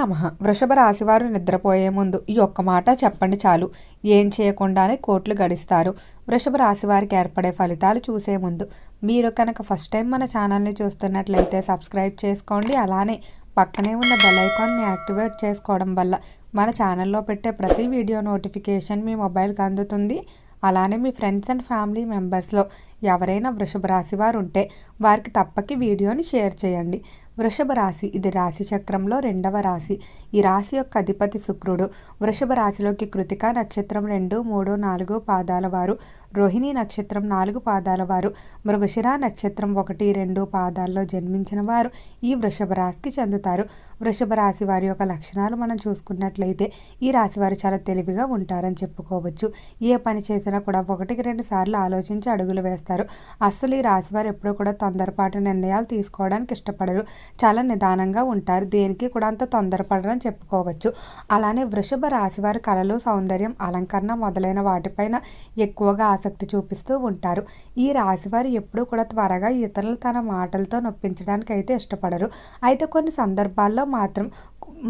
నమః. వృషభ రాశివారు నిద్రపోయే ముందు ఈ ఒక్క మాట చెప్పండి చాలు. ఏం చేయకుండానే కోట్లు గడిస్తారు. వృషభ రాశి వారికి ఏర్పడే ఫలితాలు చూసే ముందు మీరు కనుక ఫస్ట్ టైం మన ఛానల్ని చూస్తున్నట్లయితే సబ్స్క్రైబ్ చేసుకోండి. అలానే పక్కనే ఉన్న బెల్ ఐకాన్ని యాక్టివేట్ చేసుకోవడం వల్ల మన ఛానల్లో పెట్టే ప్రతి వీడియో నోటిఫికేషన్ మీ మొబైల్కి అందుతుంది. అలానే మీ ఫ్రెండ్స్ అండ్ ఫ్యామిలీ మెంబర్స్లో ఎవరైనా వృషభ రాశి వారు ఉంటే వారికి తప్పక వీడియోని షేర్ చేయండి. వృషభ రాశి ఇది రాశి చక్రంలో రెండవ రాశి. ఈ రాశి యొక్క అధిపతి శుక్రుడు. వృషభ రాశిలోకి కృతికా నక్షత్రం 2, 3, 4 పాదాల వారు, రోహిణి నక్షత్రం 4 పాదాల వారు, మృగశిర నక్షత్రం 1, 2 పాదాల్లో జన్మించిన వారు ఈ వృషభ రాశికి చెందుతారు. వృషభ రాశి వారి యొక్క లక్షణాలు మనం చూసుకున్నట్లయితే ఈ రాశి వారు చాలా తెలివిగా ఉంటారని చెప్పుకోవచ్చు. ఏ పని చేసినా కూడా 1-2 సార్లు ఆలోచించి అడుగులు వేస్తారు. అస్సలు ఈ రాశి వారు ఎప్పుడూ కూడా తొందరపాటు నిర్ణయాలు తీసుకోవడానికి ఇష్టపడరు. చాలా నిదానంగా ఉంటారు. దేనికి కూడా అంత తొందరపడరని చెప్పుకోవచ్చు. అలానే వృషభ రాశి వారు కళలు, సౌందర్యం, అలంకరణ మొదలైన వాటిపైన ఎక్కువగా ఆసక్తి చూపిస్తూ ఉంటారు. ఈ రాశి వారు ఎప్పుడూ కూడా త్వరగా ఇతరులు తన మాటలతో నొప్పించడానికి అయితే ఇష్టపడరు. అయితే కొన్ని సందర్భాల్లో మాత్రం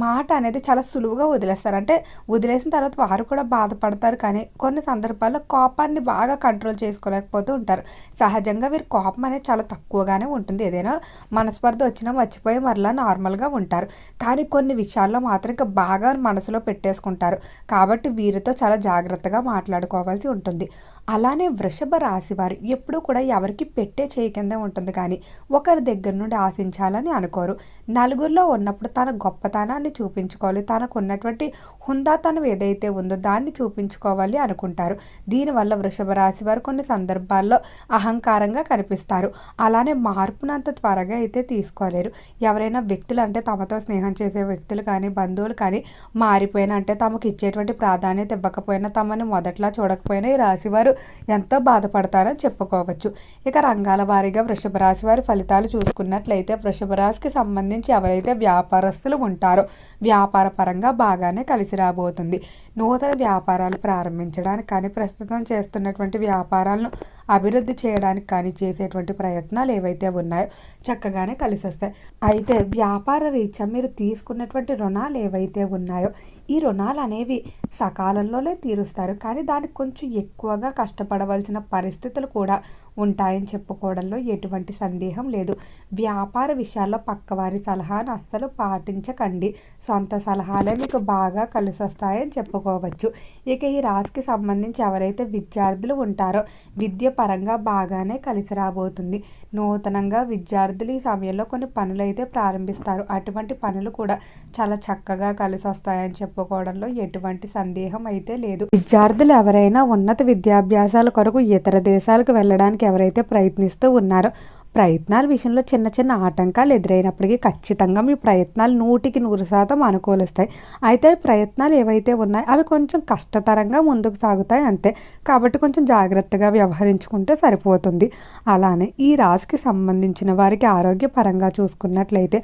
మాట అనేది చాలా సులువుగా వదిలేస్తారు. అంటే వదిలేసిన తర్వాత వారు కూడా బాధపడతారు. కానీ కొన్ని సందర్భాల్లో కోపాన్ని బాగా కంట్రోల్ చేసుకోలేకపోతూ ఉంటారు. సహజంగా వీరి కోపం అనేది చాలా తక్కువగానే ఉంటుంది. ఏదైనా మనస్పర్ధ వచ్చినా మర్చిపోయి మరలా నార్మల్గా ఉంటారు. కానీ కొన్ని విషయాల్లో మాత్రం ఇంకా బాగా మనసులో పెట్టేసుకుంటారు. కాబట్టి వీరితో చాలా జాగ్రత్తగా మాట్లాడుకోవాల్సి ఉంటుంది. అలానే వృషభ రాశి వారు ఎప్పుడూ కూడా ఎవరికి పెట్టే చేయి కింద ఉంటుంది. కానీ ఒకరి దగ్గర నుండి ఆశించాలని అనుకోరు. నలుగురిలో ఉన్నప్పుడు తన గొప్పతనాన్ని చూపించుకోవాలి, తనకు ఉన్నటువంటి హుందాతనం ఏదైతే ఉందో దాన్ని చూపించుకోవాలి అనుకుంటారు. దీనివల్ల వృషభ రాశి వారు కొన్ని సందర్భాల్లో అహంకారంగా కనిపిస్తారు. అలానే మార్పును అంత త్వరగా అయితే తీసుకోలేరు. ఎవరైనా వ్యక్తులు అంటే తమతో స్నేహం చేసే వ్యక్తులు కానీ బంధువులు కానీ మారిపోయినా, అంటే తమకు ఇచ్చేటువంటి ప్రాధాన్యత ఇవ్వకపోయినా, తమని మొదట్లా చూడకపోయినా ఈ రాశి వారు ఎంతో బాధపడతారని చెప్పుకోవచ్చు. ఇక రంగాల వారీగా వృషభ రాశి వారి ఫలితాలు చూసుకున్నట్లయితే వృషభ రాశికి సంబంధించి ఎవరైతే వ్యాపారస్తులు ఉంటారో వ్యాపార పరంగా బాగానే కలిసి రాబోతుంది. నూతన వ్యాపారాలు ప్రారంభించడానికి కానీ, ప్రస్తుతం చేస్తున్నటువంటి వ్యాపారాలను అభివృద్ధి చేయడానికి కానీ చేసేటువంటి ప్రయత్నాలు ఏవైతే ఉన్నాయో చక్కగానే కలిసి వస్తాయి. అయితే వ్యాపార రీత్యా మీరు తీసుకున్నటువంటి రుణాలు ఏవైతే ఉన్నాయో ఈ రుణాలు అనేవి సకాలంలోనే తీరుస్తారు. కానీ దానికి కొంచెం ఎక్కువగా కష్టపడవలసిన పరిస్థితులు కూడా ఉంటాయని చెప్పుకోవడంలో ఎటువంటి సందేహం లేదు. వ్యాపార విషయాల్లో పక్కవారి సలహాను అస్సలు పాటించకండి. సొంత సలహాలే మీకు బాగా కలిసి వస్తాయని చెప్పుకోవచ్చు. ఇక ఈ రాశికి సంబంధించి ఎవరైతే విద్యార్థులు ఉంటారో విద్య పరంగా బాగానే కలిసి రాబోతుంది. నూతనంగా విద్యార్థులు ఈ సమయంలో కొన్ని పనులు అయితే ప్రారంభిస్తారు. అటువంటి పనులు కూడా చాలా చక్కగా కలిసి వస్తాయని చెప్పుకోవడంలో ఎటువంటి సందేహం అయితే లేదు. విద్యార్థులు ఎవరైనా ఉన్నత విద్యాభ్యాసాల కొరకు ఇతర దేశాలకు వెళ్ళడానికి ఎవరైతే ప్రయత్నిస్తూ ఉన్నారో ప్రయత్నాల విషయంలో చిన్న చిన్న ఆటంకాలు ఎదురైనప్పటికీ ఖచ్చితంగా మీ ప్రయత్నాలు 100% అనుకూలిస్తాయి. అయితే ప్రయత్నాలు ఏవైతే ఉన్నాయో అవి కొంచెం కష్టతరంగా ముందుకు సాగుతాయి అంతే. కాబట్టి కొంచెం జాగ్రత్తగా వ్యవహరించుకుంటే సరిపోతుంది. అలానే ఈ రాశికి సంబంధించిన వారికి ఆరోగ్యపరంగా చూసుకున్నట్లయితే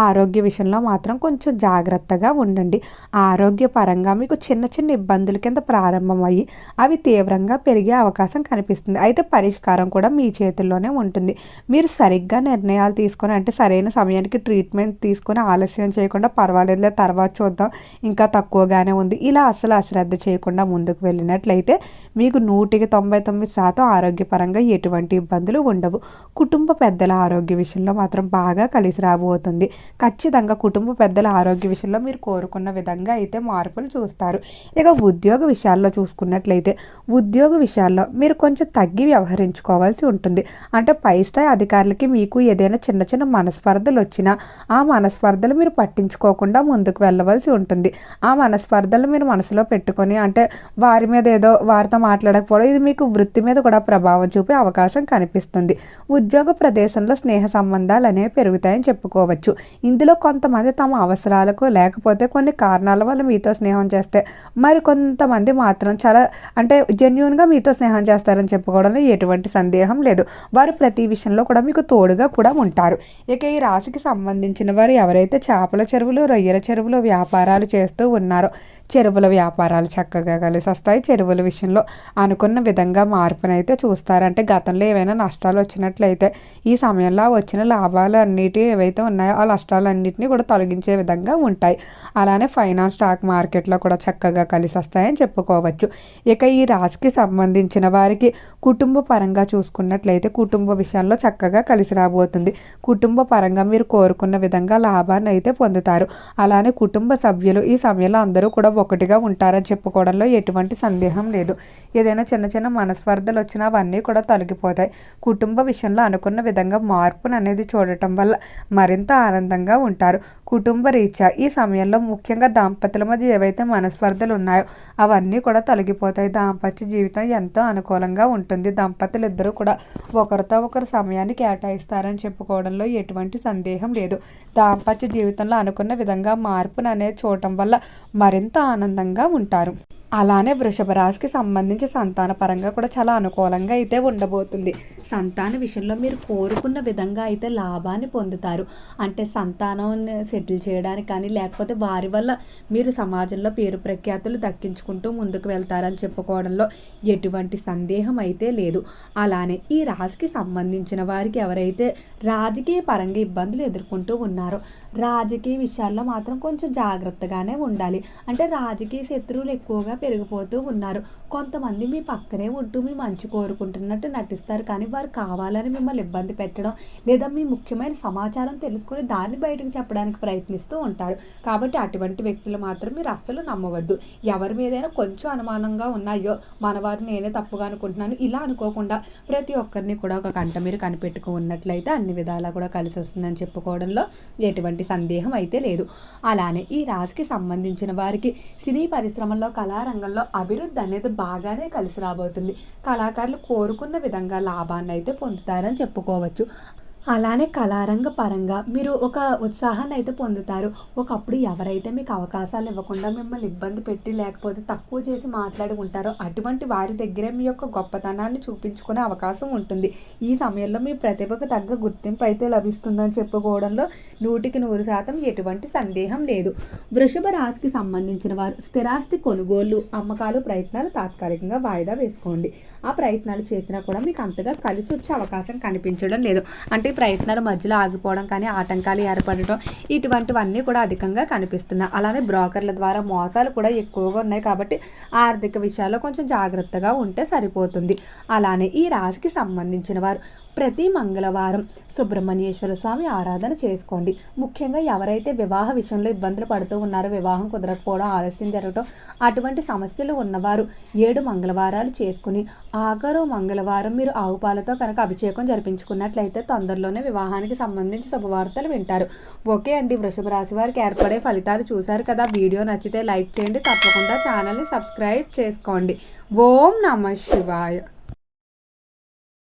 ఆరోగ్య విషయంలో మాత్రం కొంచెం జాగ్రత్తగా ఉండండి. ఆరోగ్యపరంగా మీకు చిన్న చిన్న ఇబ్బందుల కింద ప్రారంభమయ్యి అవి తీవ్రంగా పెరిగే అవకాశం కనిపిస్తుంది. అయితే పరిష్కారం కూడా మీ చేతుల్లోనే ఉంటుంది. మీరు సరిగ్గా నిర్ణయాలు తీసుకొని, అంటే సరైన సమయానికి ట్రీట్మెంట్ తీసుకొని ఆలస్యం చేయకుండా పర్వాలేదులే తర్వాత చూద్దాం ఇంకా తక్కువగానే ఉంది ఇలా అసలు అశ్రద్ధ చేయకుండా ముందుకు వెళ్ళినట్లయితే మీకు 199% ఆరోగ్యపరంగా ఎటువంటి ఇబ్బందులు ఉండవు. కుటుంబ పెద్దల ఆరోగ్య విషయంలో మాత్రం బాగా కలిసి రాబోతుంది. ఖచ్చితంగా కుటుంబ పెద్దల ఆరోగ్య విషయంలో మీరు కోరుకున్న విధంగా అయితే మార్పులు చూస్తారు. ఇక ఉద్యోగ విషయాల్లో చూసుకున్నట్లయితే ఉద్యోగ విషయాల్లో మీరు కొంచెం తగ్గి వ్యవహరించుకోవాల్సి ఉంటుంది. అంటే పై స్థాయి అధికారులకి మీకు ఏదైనా చిన్న చిన్న మనస్పర్ధలు వచ్చినా ఆ మనస్పర్ధలు మీరు పట్టించుకోకుండా ముందుకు వెళ్ళవలసి ఉంటుంది. ఆ మనస్పర్ధలు మీరు మనసులో పెట్టుకొని, అంటే వారి మీద ఏదో వారితో మాట్లాడకపోవడం, ఇది మీకు వృత్తి మీద కూడా ప్రభావం చూపే అవకాశం కనిపిస్తుంది. ఉద్యోగ ప్రదేశంలో స్నేహ సంబంధాలు అనేవి పెరుగుతాయని చెప్పుకోవచ్చు. ఇందులో కొంతమంది తమ అవసరాలకు లేకపోతే కొన్ని కారణాల వల్ల మీతో స్నేహం చేస్తే, మరి కొంతమంది మాత్రం చాలా అంటే జెన్యూన్గా మీతో స్నేహం చేస్తారని చెప్పుకోవడంలో ఎటువంటి సందేహం లేదు. వారు ప్రతి విషయంలో కూడా కూడా మీకు తోడుగా కూడా ఉంటారు. ఇక ఈ రాశికి సంబంధించిన వారు ఎవరైతే చేపల చెరువులు, రొయ్యల చెరువులు వ్యాపారాలు చేస్తూ ఉన్నారో చెరువుల వ్యాపారాలు చక్కగా కలిసి వస్తాయి. చెరువుల విషయంలో అనుకున్న విధంగా మార్పునైతే చూస్తారు. అంటే గతంలో ఏవైనా నష్టాలు వచ్చినట్లయితే ఈ సమయంలో వచ్చిన లాభాలు అన్నిటి ఏవైతే ఉన్నాయో ఆ నష్టాలన్నింటినీ కూడా తొలగించే విధంగా ఉంటాయి. అలానే ఫైనాన్స్, స్టాక్ మార్కెట్లో కూడా చక్కగా కలిసి వస్తాయని చెప్పుకోవచ్చు. ఇక ఈ రాశికి సంబంధించిన వారికి కుటుంబ పరంగా చూసుకున్నట్లయితే కుటుంబ విషయంలో చక్కగా కలిసి రాబోతుంది. కుటుంబ పరంగా మీరు కోరుకున్న విధంగా లాభాన్ని అయితే పొందుతారు. అలానే కుటుంబ సభ్యులు ఈ సమయంలో అందరూ కూడా ఒకటిగా ఉంటారని చెప్పుకోవడంలో ఎటువంటి సందేహం లేదు. ఏదైనా చిన్న చిన్న మనస్పర్ధలు వచ్చినా అవన్నీ కూడా తొలగిపోతాయి. కుటుంబ విషయంలో అనుకున్న విధంగా మార్పును అనేది చూడటం వల్ల మరింత ఆనందంగా ఉంటారు. కుటుంబ రీత్యా ఈ సమయంలో ముఖ్యంగా దాంపత్యుల మధ్య ఏవైతే మనస్పర్ధలు ఉన్నాయో అవన్నీ కూడా తొలగిపోతాయి. దాంపత్య జీవితం ఎంతో అనుకూలంగా ఉంటుంది. దంపతులు ఇద్దరూ కూడా ఒకరితో ఒకరు సమయాన్ని కేటాయిస్తారని చెప్పుకోవడంలో ఎటువంటి సందేహం లేదు. దాంపత్య జీవితంలో అనుకున్న విధంగా మార్పును అనేది చూడటం వల్ల మరింత ఆనందంగా ఉంటారు. అలానే వృషభ రాశికి సంబంధించి సంతాన పరంగా కూడా చాలా అనుకూలంగా అయితే ఉండబోతుంది. సంతాన విషయంలో మీరు కోరుకున్న విధంగా అయితే లాభాన్ని పొందుతారు. అంటే సంతానం సెటిల్ చేయడానికి కానీ లేకపోతే వారి వల్ల మీరు సమాజంలో పేరు ప్రఖ్యాతులు దక్కించుకుంటూ ముందుకు వెళ్తారని చెప్పుకోవడంలో ఎటువంటి సందేహం అయితే లేదు. అలానే ఈ రాశికి సంబంధించిన వారికి ఎవరైతే రాజకీయ పరంగా ఇబ్బందులు ఎదుర్కొంటూ ఉన్నారో రాజకీయ విషయాల్లో మాత్రం కొంచెం జాగ్రత్తగానే ఉండాలి. అంటే రాజకీయ శత్రువులు ఎక్కువగా పెరిగిపోతూ ఉన్నారు. కొంతమంది మీ పక్కనే ఉంటూ మీ మంచి కోరుకుంటున్నట్టు నటిస్తారు, కానీ వారు కావాలని మిమ్మల్ని ఇబ్బంది పెట్టడం లేదా మీ ముఖ్యమైన సమాచారం తెలుసుకుని దాన్ని బయటకు చెప్పడానికి ప్రయత్నిస్తూ ఉంటారు. కాబట్టి అటువంటి వ్యక్తులు మాత్రం మీరు అస్సలు నమ్మవద్దు. ఎవరి మీదైనా కొంచెం అనుమానంగా ఉన్నాయో మనవారు నేనే తప్పుగా అనుకుంటున్నాను ఇలా అనుకోకుండా ప్రతి ఒక్కరిని కూడా ఒక కంట మీరు కనిపెట్టుకున్నట్లయితే అన్ని విధాలా కూడా కలిసి వస్తుందని చెప్పుకోవడంలో ఎటువంటి సందేహం అయితే లేదు. అలానే ఈ రాశికి సంబంధించిన వారికి సినీ పరిశ్రమల్లో కళారంగంలో అభివృద్ధి అనేది బాగానే కలిసి రాబోతుంది. కళాకారులు కోరుకున్న విధంగా లాభాన్ని అయితే పొందుతారని చెప్పుకోవచ్చు. అలానే కళారంగ పరంగా మీరు ఒక ఉత్సాహాన్ని అయితే పొందుతారు. ఒకప్పుడు ఎవరైతే మీకు అవకాశాలు ఇవ్వకుండా మిమ్మల్ని ఇబ్బంది పెట్టి లేకపోతే తక్కువ చేసి మాట్లాడుకుంటారో అటువంటి వారి దగ్గరే మీ యొక్క గొప్పతనాన్ని చూపించుకునే అవకాశం ఉంటుంది. ఈ సమయంలో మీ ప్రతిభకు తగ్గ గుర్తింపు అయితే లభిస్తుందని చెప్పుకోవడంలో 100% ఎటువంటి సందేహం లేదు. వృషభ రాశికి సంబంధించిన వారు స్థిరాస్తి కొనుగోలు, అమ్మకాలు ప్రయత్నాలు తాత్కాలికంగా వాయిదా వేసుకోండి. ఆ ప్రయత్నాలు చేసినా కూడా మీకు అంతగా కలిసి వచ్చే అవకాశం కనిపించడం లేదు. అంటే ప్రయత్నాలు మధ్యలో ఆగిపోవడం కానీ ఆటంకాలు ఏర్పడటం ఇటువంటివన్నీ కూడా అధికంగా కనిపిస్తున్నాయి. అలానే బ్రోకర్ల ద్వారా మోసాలు కూడా ఎక్కువగా ఉన్నాయి. కాబట్టి ఆర్థిక విషయాల్లో కొంచెం జాగ్రత్తగా ఉంటే సరిపోతుంది. అలానే ఈ రాశికి సంబంధించిన వారు ప్రతి మంగళవారం సుబ్రహ్మణ్యేశ్వర స్వామి ఆరాధన చేసుకోండి. ముఖ్యంగా ఎవరైతే వివాహ విషయంలో ఇబ్బందులు పడుతూ ఉన్నారో వివాహం కుదరకపోవడం, ఆలస్యం జరగడం అటువంటి సమస్యలు ఉన్నవారు 7 మంగళవారాలు చేసుకుని ఆఖరు మంగళవారం మీరు ఆవు పాలతో కనుక అభిషేకం జరిపించుకున్నట్లయితే తొందరలోనే వివాహానికి సంబంధించి శుభవార్తలు వింటారు. ఓకే అండి, వృషభ రాశి వారికి ఏర్పడే ఫలితాలు చూశారు కదా. వీడియో నచ్చితే లైక్ చేయండి, తప్పకుండా ఛానల్ని సబ్స్క్రైబ్ చేసుకోండి. ఓం నమః శివాయ.